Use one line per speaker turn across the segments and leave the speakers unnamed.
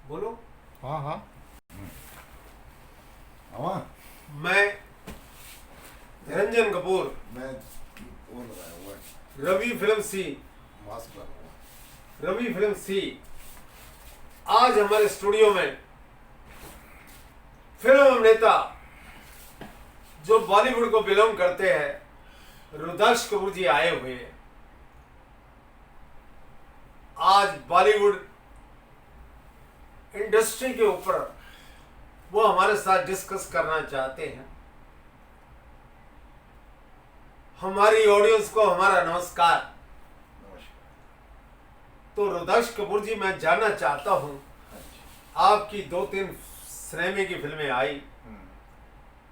बोलो।
हाँ हाँ।
हाँ
मैं रंजन कपूर,
मैं वो लगाया हुआ है,
रवि फिल्म सी,
मास्क लगा हुआ है।
रवि फिल्म सी आज हमारे स्टूडियो में फिल्म अभिनेता जो बॉलीवुड को बिलोंग करते हैं रुद्राक्ष कपूर जी आए हुए हैं। आज बॉलीवुड इंडस्ट्री के ऊपर वो हमारे साथ डिस्कस करना चाहते हैं। हमारी ऑडियंस को हमारा नमस्कार।
नमस्कार।
तो रुद्राक्ष कपूर जी, मैं जानना चाहता हूं, आपकी 2-3 सिनेमे की फिल्में आई,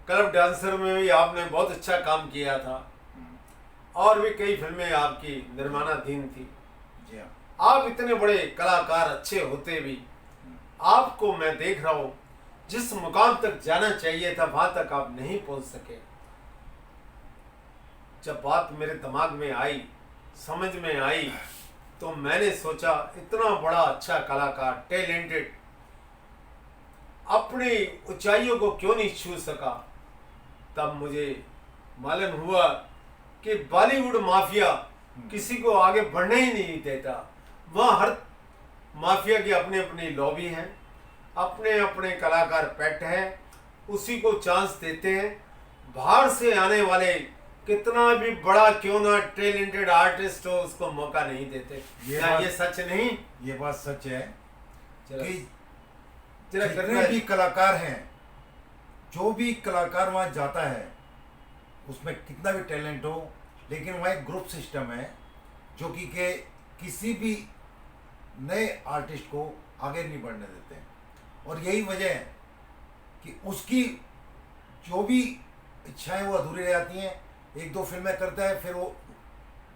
क्लब डांसर में भी आपने बहुत अच्छा काम किया था और भी कई फिल्में आपकी निर्माणाधीन थी।
जी हाँ।
आप इतने बड़े कलाकार अच्छे होते भी आपको मैं देख रहा हूं जिस मुकाम तक जाना चाहिए था वहां तक आप नहीं पहुंच सके। जब बात मेरे दिमाग में आई, समझ में आई, तो मैंने सोचा इतना बड़ा अच्छा कलाकार, टैलेंटेड, अपनी ऊंचाइयों को क्यों नहीं छू सका। तब मुझे मालूम हुआ कि बॉलीवुड माफिया किसी को आगे बढ़ने ही नहीं देता। वह हर माफिया की अपनी अपनी लॉबी है, अपने अपने कलाकार पेट है, उसी को चांस देते हैं। बाहर से आने वाले कितना भी बड़ा क्यों ना टैलेंटेड आर्टिस्ट हो, उसको मौका नहीं देते। ये सच नहीं?
ये बात सच है
जरा
कि
जरा
जितने भी कलाकार हैं, जो भी कलाकार वहाँ जाता है, उसमें कितना भी टैलेंट हो, लेकिन वहाँ एक ग्रुप सिस्टम है जो कि के किसी भी नए आर्टिस्ट को आगे नहीं बढ़ने देते हैं। और यही वजह है कि उसकी जो भी इच्छाएं वो अधूरी रह जाती हैं। 1-2 फिल्में करता है, फिर वो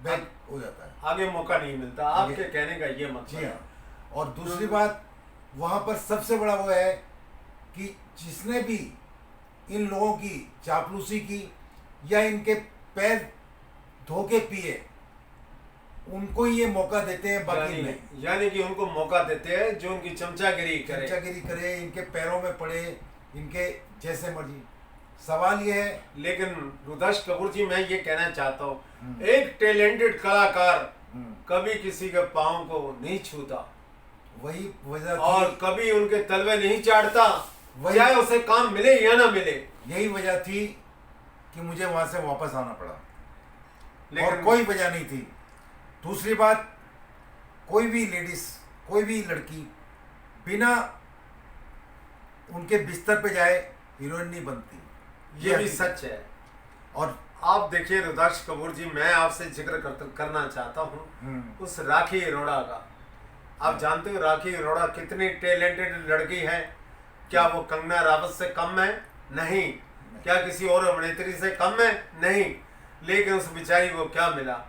बैक हो जाता है,
आगे मौका नहीं मिलता। आपके कहने का ये मतलब
जी
है।
हाँ। और दूसरी बात, वहाँ पर सबसे बड़ा वो है कि जिसने भी इन लोगों की चापलूसी की या इनके पैर धो के पिए, उनको ये मौका देते हैं, बाकी नहीं।
यानी कि उनको मौका देते हैं जो उनकी चमचागिरी करे।
चमचागिरी करे, इनके पैरों में पड़े, इनके जैसे मर्जी। सवाल ये है,
लेकिन रुद्राक्ष कपूर जी, मैं ये कहना चाहता हूँ, एक टैलेंटेड कलाकार कभी किसी के पाँव को नहीं छूता
वही वजह
और
थी,
कभी उनके तलवे नहीं चाटता,
वही-
चाहे उसे काम मिले या ना मिले।
यही वजह थी कि मुझे वहां से वापस आना पड़ा,
लेकिन
और कोई वजह नहीं थी। दूसरी बात, कोई भी लेडीज, कोई भी लड़की बिना उनके बिस्तर पे जाए हीरोइन नहीं बनती।
ये भी
हकीकत
सच है।
और
आप देखिए रुद्राक्ष कपूर जी, मैं आपसे जिक्र करना चाहता हूँ उस राखी अरोड़ा का। आप जानते हो राखी अरोड़ा कितनी टैलेंटेड लड़की है? क्या वो कंगना रावत से कम है? नहीं। क्या किसी और अभिनेत्री से कम है? नहीं। लेकिन उस बेचारी को क्या मिला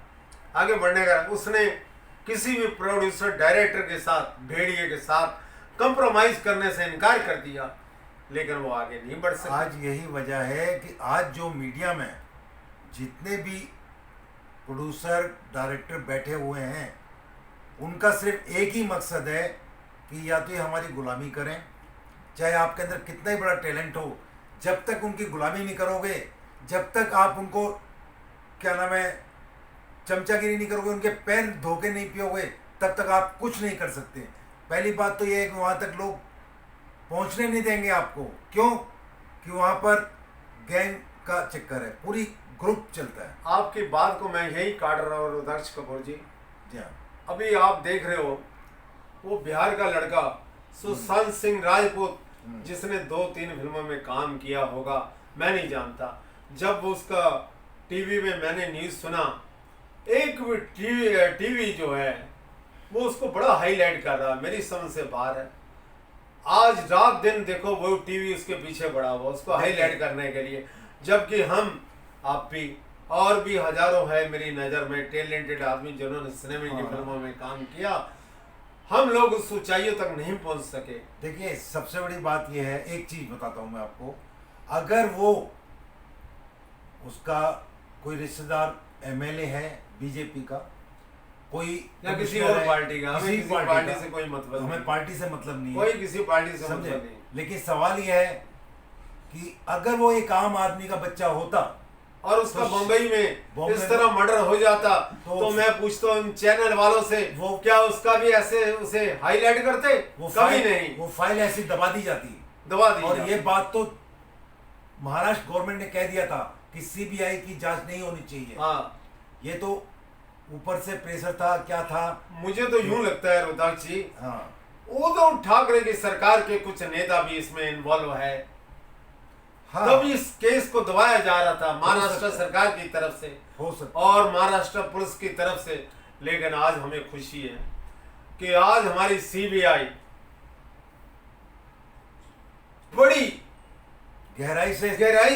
आगे बढ़ने का? उसने किसी भी प्रोड्यूसर, डायरेक्टर के साथ, भेड़िए के साथ कंप्रोमाइज करने से इनकार कर दिया, लेकिन वो आगे नहीं बढ़ सकी।
आज यही वजह है कि आज जो मीडिया में जितने भी प्रोड्यूसर, डायरेक्टर बैठे हुए हैं, उनका सिर्फ एक ही मकसद है कि या तो ये हमारी गुलामी करें, चाहे आपके अंदर कितना ही बड़ा टैलेंट हो, जब तक उनकी गुलामी नहीं करोगे, जब तक आप उनको क्या नाम है चमचागिरी नहीं करोगे, उनके पैर धोके नहीं पियोगे, तब तक आप कुछ नहीं कर सकते। पहली बात तो ये है कि वहाँ तक लोग पहुँचने नहीं देंगे आपको। क्यों? कि वहाँ पर गैंग का चक्कर है, पूरी ग्रुप चलता है।
आपकी बात को मैं यही काट रहा हूँ रुद्राक्ष कपूर जी।
जी हाँ।
अभी आप देख रहे हो वो बिहार का लड़का सुशांत सिंह राजपूत, जिसने 2-3 फिल्मों में काम किया होगा, मैं नहीं जानता। जब उसका टीवी में मैंने न्यूज़ सुना, एक भी टीवी जो है वो उसको बड़ा हाईलाइट कर रहा है, मेरी समझ से बाहर है। आज रात दिन देखो वो टीवी उसके पीछे पड़ा हुआ उसको हाईलाइट करने के लिए, जबकि हम, आप भी और भी हजारों है मेरी नज़र में टैलेंटेड आदमी जिन्होंने सिनेमा की फिल्मों में काम किया, हम लोग उस ऊंचाइयों तक नहीं पहुंच सके।
देखिए, सबसे बड़ी बात यह है, एक चीज बताता हूं मैं आपको, अगर वो उसका कोई रिश्तेदार एमएलए है बीजेपी का, कोई
या किसी
कमिश्नर
और
है,
पार्टी का, हमें किसी पार्टी
का,
से कोई मतलब
हमें
नहीं,
पार्टी से मतलब नहीं है,
कोई किसी पार्टी से
समझे।
मतलब नहीं।
लेकिन सवाल यह है कि अगर वो एक आम आदमी का बच्चा होता
और उसका
तो
बम्बई में
बॉम्बे
इस तरह मर्डर हो जाता तो मैं पूछता हूँ इन चैनल वालों से,
वो
क्या उसका भी ऐसे उसे हाईलाइट करते? कभी नहीं,
वो फाइल ऐसी दबा दी जाती,
दबा दी
और
जाती।
ये बात तो महाराष्ट्र गवर्नमेंट ने कह दिया था कि सीबीआई की जांच नहीं होनी चाहिए।
हाँ,
ये तो ऊपर से प्रेशर था, क्या था।
मुझे तो यूं लगता है रुद्राक्ष जी,
हाँ
उद्धव ठाकरे की सरकार के कुछ नेता भी इसमें इन्वॉल्व है,
हाँ
तब इस केस को दबाया जा रहा था महाराष्ट्र
सकता है।
सरकार की तरफ से
हो सकता
और महाराष्ट्र पुलिस की तरफ से। लेकिन आज हमें खुशी है कि आज हमारी सीबीआई बड़ी
गहराई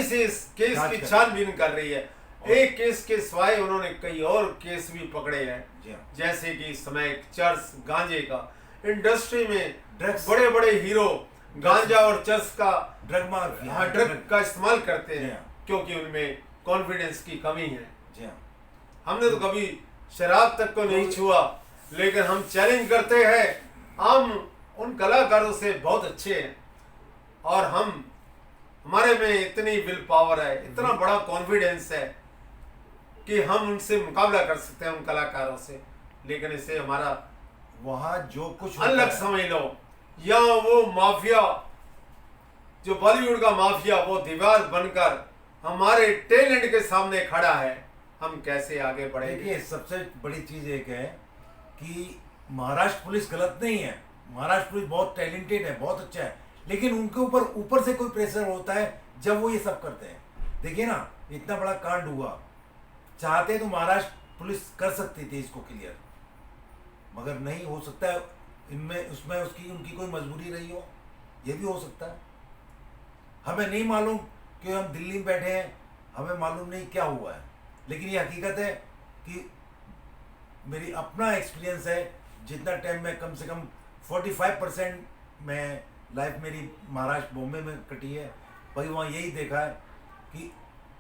से
इस केस
जांच
की
कर-
छानबीन कर रही है। एक केस के सिवाय उन्होंने कई और केस भी पकड़े हैं,
जी हाँ।
जैसे कि स्मैक, चर्च, गांजे का। इंडस्ट्री में
ड्रग्स,
बड़े बड़े हीरो गांजा और चर्च का,
ड्रग माफिया,
हाँ, ड्रग का इस्तेमाल करते
जी
हैं
हाँ।
क्योंकि उनमें कॉन्फिडेंस की कमी है।
जी हाँ।
हमने तो कभी शराब तक को नहीं छुआ, लेकिन हम चैलेंज करते हैं। हम उन कलाकारों से बहुत अच्छे हैं और हमारे में इतनी विल पावर है, इतना बड़ा कॉन्फिडेंस है कि हम उनसे मुकाबला कर सकते हैं, उन कलाकारों से। लेकिन इसे हमारा
वहाँ जो कुछ होता
अलग
है,
समझ लो, या वो माफिया जो बॉलीवुड का माफिया वो दीवार बनकर हमारे टैलेंट के सामने खड़ा है, हम कैसे आगे बढ़ेंगे?
देखिए सबसे बड़ी चीज एक है कि महाराष्ट्र पुलिस गलत नहीं है, महाराष्ट्र पुलिस बहुत टैलेंटेड है, बहुत अच्छा है, लेकिन उनके ऊपर से कोई प्रेशर होता है जब वो ये सब करते हैं। देखिए ना, इतना बड़ा कांड हुआ, चाहते तो महाराष्ट्र पुलिस कर सकती थी इसको क्लियर, मगर नहीं हो सकता है। इनमें उसमें उनकी कोई मजबूरी रही हो, ये भी हो सकता है। हमें नहीं मालूम कि हम दिल्ली में बैठे हैं, हमें मालूम नहीं क्या हुआ है, लेकिन ये हकीकत है कि मेरी अपना एक्सपीरियंस है, जितना टाइम में कम से कम 45% में लाइफ मेरी महाराष्ट्र बॉम्बे में कटी है, भाई वहाँ यही देखा है कि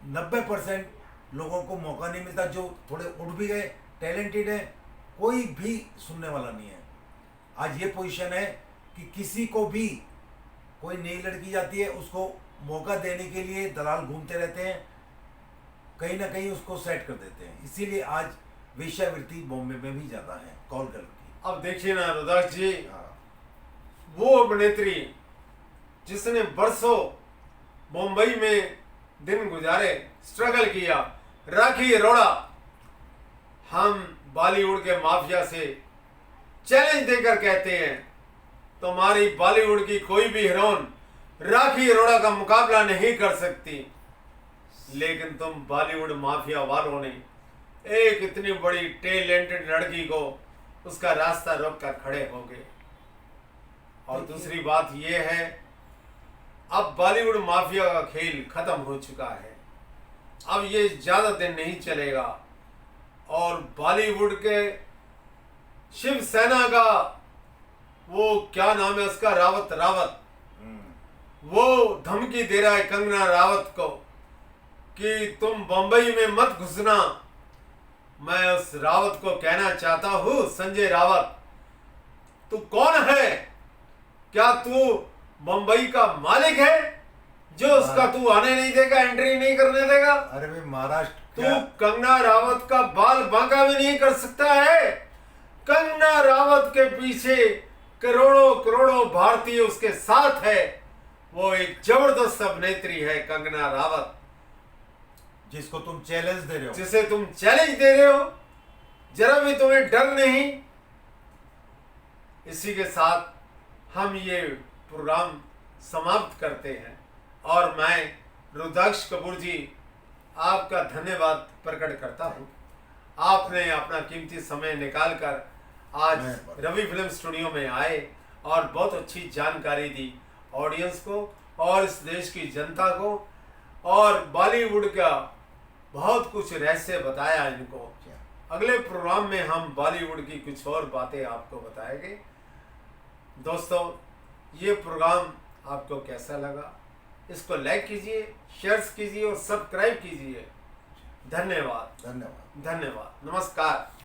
90% लोगों को मौका नहीं मिलता। जो थोड़े उठ भी गए, टैलेंटेड है, कोई भी सुनने वाला नहीं है। आज ये पोजीशन है कि किसी को भी कोई नई लड़की जाती है, उसको मौका देने के लिए दलाल घूमते रहते हैं, कहीं ना कहीं उसको सेट कर देते हैं। इसीलिए आज वेश्यावृत्ति बॉम्बे में भी ज़्यादा है कॉल गर्ल की।
अब देखिए ना रुद्राक्ष जी,
हाँ
वो अभिनेत्री जिसने बरसों मुंबई में दिन गुजारे, स्ट्रगल किया, राखी अरोड़ा, हम बॉलीवुड के माफिया से चैलेंज देकर कहते हैं तुम्हारी बॉलीवुड की कोई भी हीरोइन राखी अरोड़ा का मुकाबला नहीं कर सकती। लेकिन तुम बॉलीवुड माफिया वालों ने एक इतनी बड़ी टैलेंटेड लड़की को उसका रास्ता रोक कर खड़े हो गए। और दूसरी बात यह है, अब बॉलीवुड माफिया का खेल खत्म हो चुका है, अब ये ज्यादा दिन नहीं चलेगा। और बॉलीवुड के शिवसेना का वो क्या नाम है उसका, रावत, वो धमकी दे रहा है कंगना रावत को कि तुम बंबई में मत घुसना। मैं उस रावत को कहना चाहता हूं, संजय रावत, तू कौन है? क्या तू बंबई का मालिक है जो उसका तू आने नहीं देगा, एंट्री नहीं करने देगा?
अरे भाई महाराष्ट्र,
तू कंगना रावत का बाल बांका भी नहीं कर सकता है। कंगना रावत के पीछे करोड़ों करोड़ों भारतीय उसके साथ है। वो एक जबरदस्त अभिनेत्री है कंगना रावत,
जिसको तुम चैलेंज दे रहे हो,
जिसे तुम चैलेंज दे रहे हो, जरा भी तुम्हें डर नहीं। इसी के साथ हम ये प्रोग्राम समाप्त करते हैं और मैं रुद्राक्ष कपूर जी आपका धन्यवाद प्रकट करता हूं। आपने अपना कीमती समय निकालकर आज रवि फिल्म स्टूडियो में आए और बहुत अच्छी जानकारी दी ऑडियंस को और इस देश की जनता को, और बॉलीवुड का बहुत कुछ रहस्य बताया इनको। अगले प्रोग्राम में हम बॉलीवुड की कुछ और बातें आपको बताएंगे। दोस्तों, ये प्रोग्राम आपको कैसा लगा, इसको लाइक कीजिए, शेयर कीजिए और सब्सक्राइब कीजिए। धन्यवाद,
धन्यवाद।
धन्यवाद, नमस्कार।